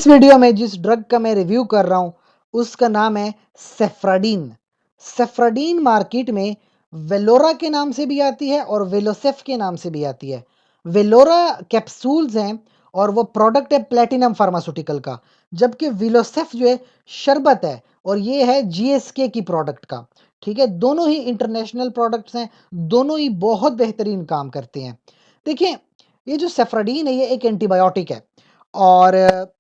इस वीडियो में जिस ड्रग का मैं रिव्यू कर रहा हूँ उसका नाम है सेफ्राडीन। सेफ्राडीन मार्केट में वेलोरा के नाम से भी आती है और वेलोसेफ के नाम से भी आती है। वेलोरा कैप्सूल्स हैं और वो प्रोडक्ट है प्लेटिनम फार्मास्यूटिकल का, जबकि विलोसेफ जो है शरबत है और ये है जीएसके की प्रोडक्ट का। ठीक है, दोनों ही इंटरनेशनल प्रोडक्ट्स हैं, दोनों ही बहुत बेहतरीन काम करते हैं। देखिए, ये जो सेफ्राडीन है ये एक एंटीबायोटिक है और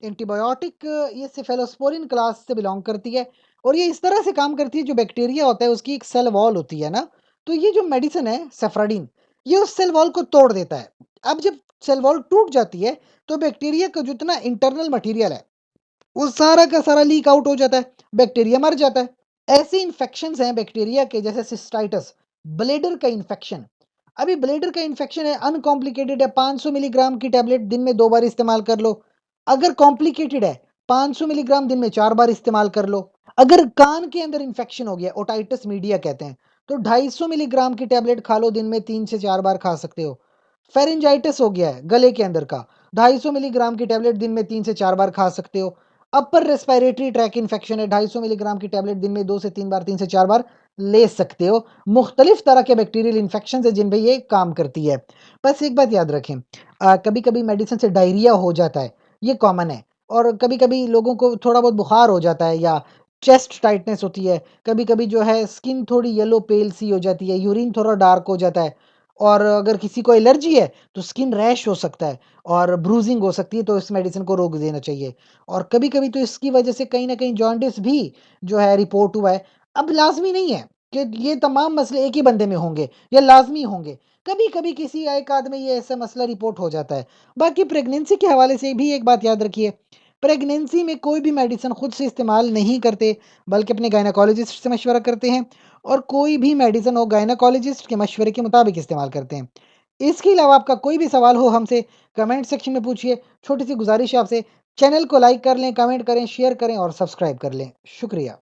एंटीबायोटिक ये सेफेलोस्पोरिन क्लास से बिलोंग करती है और ये इस तरह से काम करती है, जो बैक्टीरिया होता है उसकी एक सेल वॉल होती है ना, तो ये जो मेडिसिन है सेफ्राडीन, ये उस सेल वॉल को तोड़ देता है। अब जब सेल वॉल टूट जाती है तो बैक्टीरिया का जितना इंटरनल मटेरियल है वो सारा का सारा लीक आउट हो जाता है, बैक्टीरिया मर जाता है। ऐसे इन्फेक्शंस हैं बैक्टीरिया के, जैसे सिस्टाइटिस, ब्लेडर का इन्फेक्शन। अभी ब्लेडर का इन्फेक्शन है, अनकॉम्प्लिकेटेड है, 500 मिलीग्राम की टैबलेट दिन में 2 बार इस्तेमाल कर लो। अगर कॉम्प्लिकेटेड है, 500 मिलीग्राम दिन में 4 बार इस्तेमाल कर लो। अगर कान के अंदर इन्फेक्शन हो गया, ओटाइटिस मीडिया कहते हैं, तो 250 मिलीग्राम की टैबलेट खा लो, दिन में 3 से 4 बार खा सकते हो। फेरेंजाइटिस हो गया है गले के अंदर का, 250 मिलीग्राम की टैबलेट दिन में 3 से 4 बार खा सकते हो। अपर रेस्पिरेटरी ट्रैक इन्फेक्शन है, 250 मिलीग्राम की टैबलेट दिन में 2 से 3 बार, 3 से 4 बार ले सकते हो। मुख्तलिफ तरह के बैक्टीरियल इन्फेक्शन है जिन पे ये काम करती है। बस एक बात याद रखें, कभी कभी मेडिसिन से डायरिया हो जाता है, ये कॉमन है। और कभी कभी लोगों को थोड़ा बहुत बुखार हो जाता है या चेस्ट टाइटनेस होती है, कभी कभी जो है स्किन थोड़ी येलो पेल सी हो जाती है, यूरिन थोड़ा डार्क हो जाता है, और अगर किसी को एलर्जी है तो स्किन रैश हो सकता है और ब्रूजिंग हो सकती है, तो इस मेडिसिन को रोक देना चाहिए। और कभी-कभी तो इसकी वजह से कहीं न कहीं जॉन्डिस भी जो है रिपोर्ट हुआ है। अब लाज़मी नहीं है कि ये तमाम मसले एक ही बंदे में होंगे या लाज़मी होंगे। कभी-कभी किसी एक आध में ये ऐसा मसला रिपोर्ट हो जाता है। बाकी प्रेगनेंसी के हवाले से भी एक बात याद रखिए, प्रेगनेंसी में कोई भी मेडिसिन खुद से इस्तेमाल नहीं करते, बल्कि अपने गायनेकोलॉजिस्ट से मशवरा करते हैं और कोई भी मेडिसिन हो गायनेकोलॉजिस्ट के मशवरे के मुताबिक इस्तेमाल करते हैं। इसके अलावा आपका कोई भी सवाल हो हमसे कमेंट सेक्शन में पूछिए। छोटी सी गुजारिश है आपसे, चैनल को लाइक कर लें, कमेंट करें, शेयर करें और सब्सक्राइब कर लें। शुक्रिया।